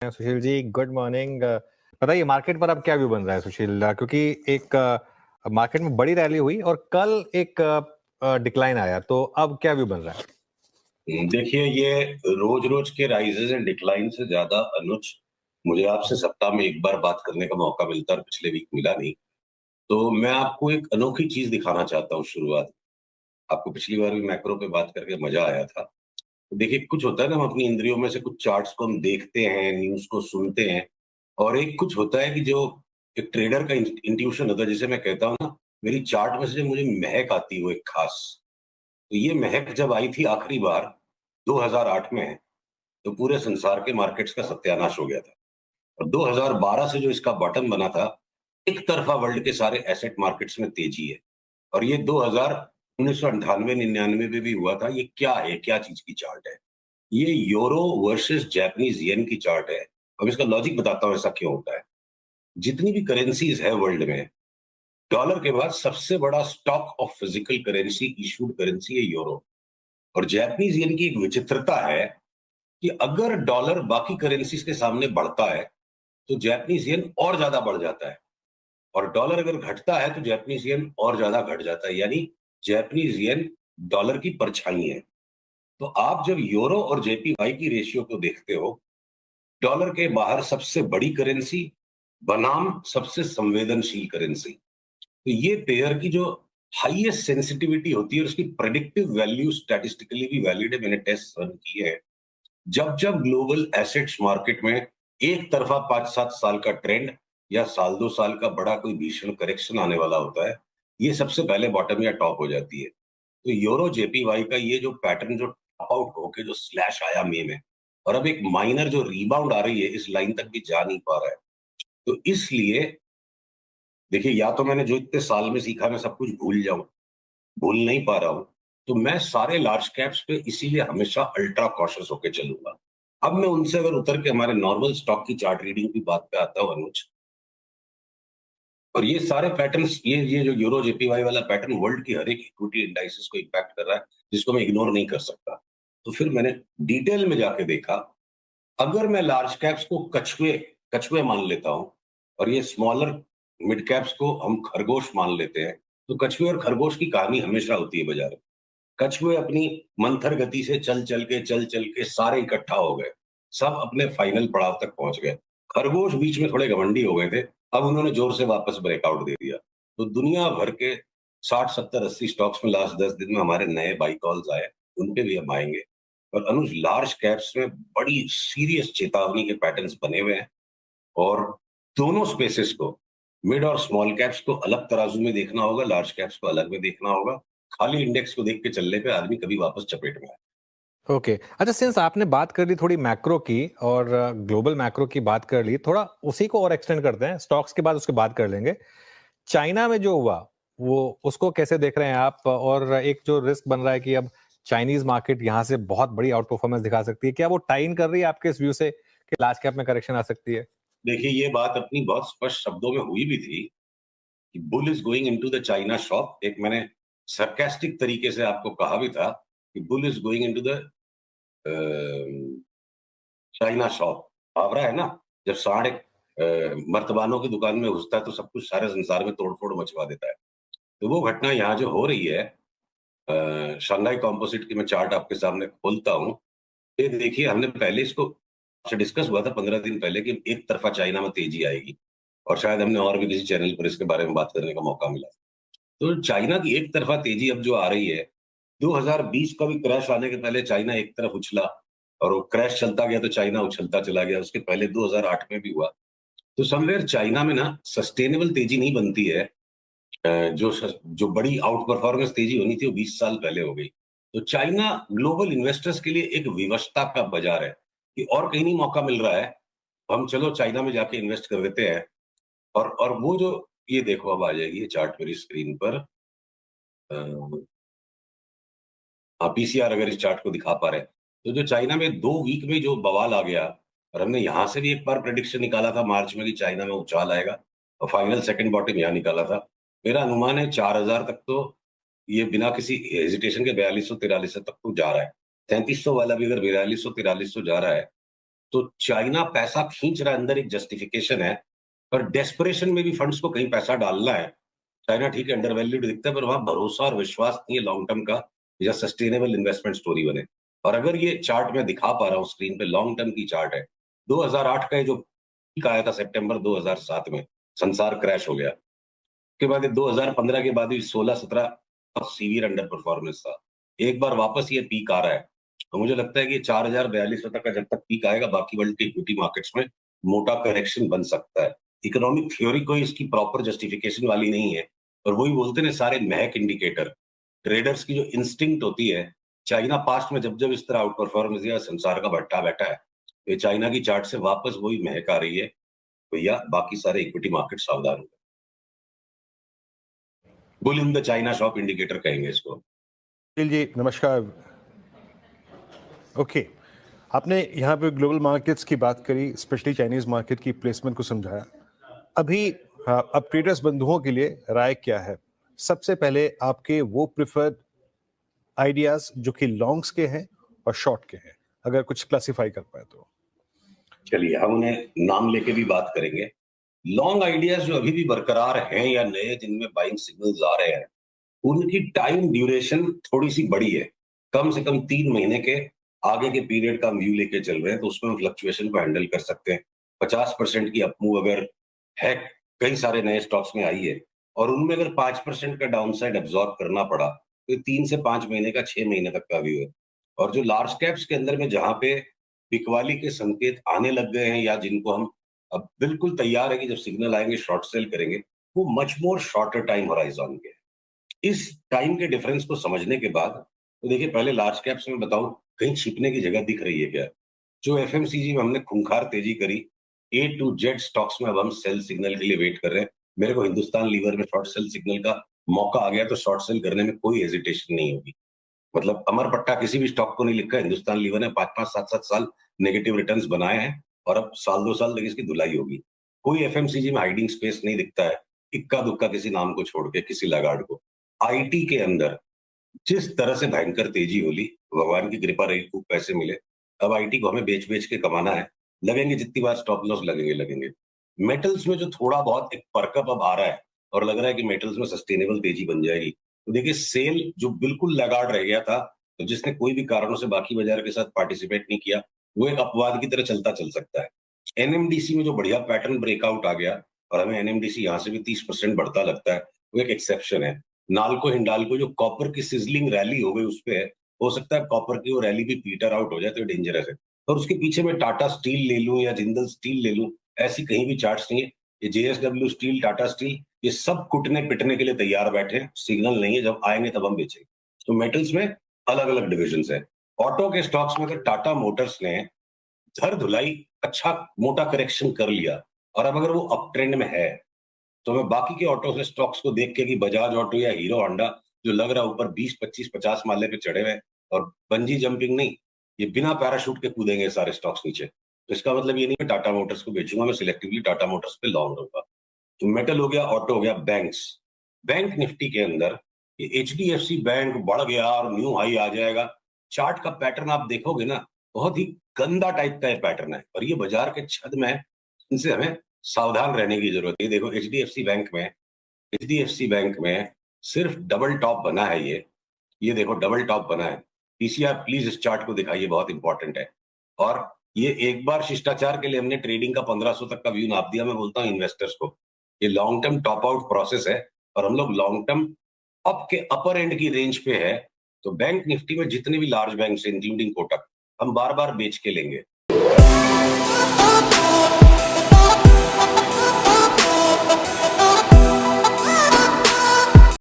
Sushil ji, good morning. बताइए market पर अब क्या व्यू बन रहा है सुशील? क्योंकि एक मार्केट में बड़ी रैली हुई और कल एक डिक्लाइन आया, तो अब क्या व्यू बन रहा है? देखिए, ये रोज-रोज के राइजेज़ एंड डिक्लाइन से ज़्यादा अनुज, मुझे आपसे सप्ताह में एक बार बात करने का मौका मिलता है और पिछले वीक मिला नहीं। तो मैं आपको एक अनोखी चीज़ दिखाना चाहता हूँ शुरुआत। आपको पिछली बार भी मैक्रो पे बात करके मज़ा आया था। तो देखिए, कुछ होता है ना, हम अपनी इंद्रियों में से कुछ चार्ट्स को हम देखते हैं, न्यूज़ को सुनते हैं और एक कुछ होता है कि जो एक ट्रेडर का इंट्यूशन होता है, जिसे मैं कहता हूँ ना, मेरी चार्ट में से जो मुझे महक आती है वो एक खास। तो ये महक जब आई थी आखिरी बार 2008 में, तो पूरे संसार के मार्केट्स का सत्यानाश हो गया था। और 2012 से जो इसका बॉटम बना था, एक तरफा वर्ल्ड के सारे एसेट मार्केट्स में तेजी है। और ये 1998-99 में भी हुआ था। ये क्या है? क्या चीज की चार्ट है? ये यूरो वर्सेस जापानीज येन की चार्ट है। अब इसका लॉजिक बताता हूँ ऐसा क्यों होता है। जितनी भी करेंसीज है वर्ल्ड में, डॉलर के बाद सबसे बड़ा stock of physical currency issued currency है यूरो। और जापानीज येन की एक विचित्रता है कि अगर डॉलर बाकी करेंसीज के सामने बढ़ता है, तो जापानीज येन और ज्यादा बढ़ जाता है। और डॉलर अगर घटता है, तो जापानीज येन और ज्यादा घट जाता है। यानी जापानीज येन डॉलर की परछाई है। तो आप जब यूरो और जेपीवाई की रेशियो को देखते हो, डॉलर के बाहर सबसे बड़ी करेंसी बनाम सबसे संवेदनशील करेंसी। तो ये पेयर की जो हाईएस्ट सेंसिटिविटी होती है और उसकी प्रेडिक्टिव वैल्यू स्टैटिस्टिकली भी वैलिड है, मैंने टेस्ट रन किए हैं। जब जब ग्लोबल एसेट्स मार्केट में एक तरफा 5-7 साल का ट्रेंड या साल 2 साल का बड़ा कोई भीषण करेक्शन आने वाला होता है, ये सबसे पहले बॉटम या टॉप हो जाती है। तो यूरो जेपीवाई का ये जो पैटर्न, जो टॉप आउट होके जो स्लैश आया मई में, और अब एक माइनर जो रिबाउंड आ रही है, इस लाइन तक भी जा नहीं पा रहा है। तो इसलिए देखिए, या तो मैंने जो इतने साल में सीखा मैं सब कुछ भूल जाऊं, भूल नहीं पा रहा हूं, तो मैं सारे लार्ज कैप्स पे इसीलिए हमेशा अल्ट्रा कॉशियस होके चलूंगा। अब मैं उनसे अगर उतर के हमारे नॉर्मल स्टॉक की चार्ट रीडिंग की बात पे आता हूं अनुज, और ये सारे पैटर्न्स, ये जो यूरो जेपीवाई वाला पैटर्न वर्ल्ड की हर एक इक्विटी इंडाइसेस को इम्पैक्ट कर रहा है, जिसको मैं इग्नोर नहीं कर सकता। तो फिर मैंने डिटेल में जाके देखा, अगर मैं लार्ज कैप्स को कछुए कछुए मान लेता हूं और ये स्मॉलर मिड कैप्स को हम खरगोश मान लेते हैं, तो कछुए और खरगोश की कहानी हमेशा होती है बाजार में। कछुए अपनी मंथर गति से चल चल के सारे इकट्ठा हो गए, सब अपने फाइनल पड़ाव तक पहुंच गए। खरगोश बीच में थोड़े घमंडी हो गए थे, अब उन्होंने जोर से वापस ब्रेकआउट दे दिया। तो दुनिया भर के 60-70-80 स्टॉक्स में लास्ट 10 दिन में हमारे नए बाई कॉल्स आए, उनपे भी हम आएंगे। और अनुज, लार्ज कैप्स में बड़ी सीरियस चेतावनी के पैटर्न्स बने हुए हैं। और दोनों स्पेसेस को, मिड और स्मॉल कैप्स को अलग तराजू में देखना होगा, लार्ज कैप्स को अलग में देखना होगा। खाली इंडेक्स को देख के चलने पे आदमी कभी वापस चपेट में आए। ओके। अच्छा, सिंस आपने बात कर ली थोड़ी मैक्रो की और ग्लोबल मैक्रो की बात कर ली, थोड़ा उसी को और एक्सटेंड करते हैं। स्टॉक्स के बाद उसके बाद कर लेंगे। चाइना में जो हुआ, वो उसको कैसे देख रहे हैं आप? और एक जो रिस्क बन रहा है कि अब चाइनीज मार्केट यहाँ से बहुत बड़ी आउट परफॉर्मेंस दिखा सकती है, क्या वो टाई इन कर रही है आपके इस व्यू से कि लार्ज कैप में करेक्शन आ सकती है? देखिए, ये बात अपनी बहुत स्पष्ट शब्दों में हुई भी थी कि bull is going into the China shop. एक मैंने सरकास्टिक तरीके से आपको कहा भी था कि bull is going into the China shop. आवरा है ना, जब सांड एक मर्तबानों की दुकान में घुसता है तो सब कुछ सारे संसार में तोड़फोड़ मचवा देता है। तो वो घटना यहाँ जो हो रही है, शंघाई कॉम्पोजिट की मैं चार्ट आपके सामने खोलता हूँ। ये देखिए, हमने पहले इसको आपसे डिस्कस हुआ था 15 दिन पहले कि एक तरफा चाइना में तेजी आएगी, और शायद हमने और भी किसी चैनल पर इसके बारे में बात करने का मौका मिला। तो चाइना की एक तरफा तेजी अब जो आ रही है, 2020 का भी क्रैश आने के पहले चाइना एक तरफ उछला, और वो क्रैश चलता गया तो चाइना उछलता चला गया। उसके पहले 2008 में भी हुआ। तो समवेयर चाइना में ना सस्टेनेबल तेजी नहीं बनती है। जो बड़ी आउट परफॉर्मेंस तेजी होनी थी वो 20 साल पहले हो गई। तो चाइना ग्लोबल इन्वेस्टर्स के लिए एक विवशता का बाजार है कि और कहीं नहीं मौका मिल रहा है, हम चलो चाइना में जाके इन्वेस्ट कर देते हैं। और वो जो, ये देखो, अब आ जाएगी ये चार्ट मेरी स्क्रीन पर। पीसीआर अगर इस चार्ट को दिखा पा रहे हैं, तो जो चाइना में 2 वीक में जो बवाल आ गया, और हमने यहां से भी एक बार प्रेडिक्शन निकाला था मार्च में कि चाइना में उछाल आएगा, और फाइनल सेकंड बॉटम यहाँ निकाला था। मेरा अनुमान है 4000 तक तो ये बिना किसी हेजिटेशन के 4200-4300 तक तो जा रहा है। 3300 वाला भी अगर 4200-4300 जा रहा है, तो चाइना पैसा खींच रहा है, अंदर एक जस्टिफिकेशन है, पर डेस्परेशन में भी फंड्स को कहीं पैसा डालना है। चाइना ठीक है अंडर वैल्यूड दिखता है, पर वहां भरोसा और विश्वास नहीं है लॉन्ग टर्म का, या सस्टेनेबल इन्वेस्टमेंट स्टोरी बने। और अगर ये चार्ट मैं दिखा पा रहा हूँ स्क्रीन पे, लॉन्ग टर्म की चार्ट है, 2008 का ये जो पीक आया था सितंबर 2007 में, संसार क्रैश हो गया। उसके बाद 2015 के बाद भी 16-17 सीवियर अंडर परफॉर्मेंस था। एक बार वापस ये पीक आ रहा है, तो मुझे लगता है कि 4042 तक का जब तक पीक आएगा, बाकी वर्ल्ड के इक्विटी मार्केट्स में मोटा करेक्शन बन सकता है। इकोनॉमिक थ्योरी कोई इसकी प्रॉपर जस्टिफिकेशन वाली नहीं है, और वही बोलते हैं सारे महक इंडिकेटर, ट्रेडर्स की जो इंस्टिंक्ट होती है। चाइना पास्ट में जब जब इस तरह आउट परफॉर्मेंस दिया, संसार का भट्टा बैठा है, तो ये चाइना की चार्ट से वापस वही महक आ रही है। भैया बाकी सारे इक्विटी मार्केट सावधान हो, bull in the China shop indicator कहेंगे इसको। जी नमस्कार। ओके, आपने यहाँ पे ग्लोबल मार्केट्स की बात करी, स्पेशली चाइनीज मार्केट की प्लेसमेंट को समझाया। अभी हाँ, अब ट्रेडर्स बंधुओं के लिए राय क्या है? सबसे पहले आपके वो प्रिफर्ड आइडियाज जो कि लॉन्ग्स के हैं और शॉर्ट के हैं, अगर कुछ क्लासिफाई कर पाए तो। चलिए हम उन्हें नाम लेके भी बात करेंगे। लॉन्ग आइडियाज जो अभी भी बरकरार हैं या नए जिनमें बाइंग सिग्नल्स आ रहे हैं, उनकी टाइम ड्यूरेशन थोड़ी सी बड़ी है, कम से कम 3 महीने के आगे के पीरियड का व्यू लेके चल रहे हैं, तो उसमें हम फ्लक्चुएशन को हैंडल कर सकते हैं। 50% की अपमूव अगर है, कई सारे नए स्टॉक्स में आई है, और उनमें अगर 5% का डाउनसाइड एब्जॉर्ब करना पड़ा, तो 3 से 5 महीने का 6 महीने तक का व्यू है। और जो लार्ज कैप्स के अंदर में जहां पे बिकवाली के संकेत आने लग गए हैं, या जिनको हम अब बिल्कुल तैयार है कि जब सिग्नल आएंगे शॉर्ट सेल करेंगे, वो much more shorter time horizon के। इस टाइम के डिफरेंस को समझने के बाद, तो देखिए पहले लार्ज कैप्स में बताऊं, कहीं छिपने की जगह दिख रही है क्या? जो एफएमसीजी में हमने खूंखार तेजी करी, ए टू जेड स्टॉक्स में अब हम सेल सिग्नल के लिए वेट कर रहे हैं। मेरे को हिंदुस्तान लीवर में शॉर्ट सेल सिग्नल का मौका आ गया, तो शॉर्ट सेल करने में कोई हेजिटेशन नहीं होगी। मतलब अमर पट्टा किसी भी स्टॉक को नहीं लिखा, हिंदुस्तान लीवर ने 5-5, 7-7 साल नेगेटिव रिटर्न्स बनाए हैं, और अब साल 2 साल तक इसकी धुलाई होगी। कोई एफएमसीजी में हाइडिंग स्पेस नहीं दिखता है, इक्का दुक्का किसी नाम को छोड़ के, किसी लगाड़ को। आईटी के अंदर जिस तरह से भयंकर तेजी होली, भगवान की कृपा रही, खूब पैसे मिले, अब आईटी को हमें बेच बेच के कमाना है। लगेंगे जितनी बार स्टॉप लॉस लगेंगे। मेटल्स में जो थोड़ा बहुत एक परकअप अब आ रहा है, और लग रहा है कि मेटल्स में सस्टेनेबल तेजी बन जाएगी, तो देखिए सेल जो बिल्कुल लगाड़ रह गया था, तो जिसने कोई भी कारणों से बाकी बाजार के साथ पार्टिसिपेट नहीं किया, वो एक अपवाद की तरह चलता चल सकता है। एनएमडीसी में जो बढ़िया पैटर्न ब्रेकआउट आ गया, और हमें एनएमडीसी यहाँ से भी 30% बढ़ता लगता है, वो एक एक्सेप्शन है। नालको हिंडाल्को जो कॉपर की सिजलिंग रैली हो गई उस पे है, हो सकता है कॉपर की वो रैली भी पीटर आउट हो जाए, तो डेंजरस है। और उसके पीछे मैं टाटा स्टील ले लूं या जिंदल स्टील ले लूं, ऐसी कहीं भी चार्ट्स नहीं है। ये जेएसडब्ल्यू स्टील, टाटा स्टील, ये सब कुटने पिटने के लिए तैयार बैठे हैं, सिग्नल नहीं है, जब आएंगे तब हम बेचेंगे। तो मेटल्स में अलग अलग डिविजन है। ऑटो के स्टॉक्स में अगर टाटा मोटर्स ने धर धुलाई अच्छा मोटा करेक्शन कर लिया, और अब अगर वो अप ट्रेंड में है, तो मैं बाकी के ऑटो से स्टॉक्स को देख के कि बजाज ऑटो या हीरो होंडा जो लग रहा है ऊपर 20, 25, 50 माले पे चढ़े हुए हैं, और बंजी जंपिंग नहीं, ये बिना पैराशूट के कूदेंगे सारे स्टॉक्स नीचे, तो इसका मतलब ये नहीं मैं टाटा मोटर्स को बेचूंगा, मैं सिलेक्टिवली टाटा मोटर्स पे लॉन्ग रहूंगा। तो मेटल हो गया, ऑटो हो गया, बैंक्स। बैंक निफ्टी के अंदर ये एचडीएफसी बैंक बढ़ गया और न्यू हाई आ जाएगा। चार्ट का पैटर्न आप देखोगे ना, बहुत ही गंदा टाइप का पैटर्न है, और ये बाजार के छद में है, इनसे हमें सावधान रहने की जरूरत है। देखो एचडीएफसी बैंक में सिर्फ डबल टॉप बना है ये देखो डबल टॉप बना है। पीसीआर प्लीज इस चार्ट को दिखाइए, बहुत इंपॉर्टेंट है। और ये एक बार शिष्टाचार के लिए हमने ट्रेडिंग का 1500 तक का व्यू नाप दिया। मैं बोलता हूँ इन्वेस्टर्स को, ये long term top out process है, और हम लोग लॉन्ग टर्म अप के अपर एंड की रेंज पे है। तो बैंक निफ्टी में जितने भी लार्ज बैंक इंक्लूडिंग कोटक, हम बार बार बेच के लेंगे।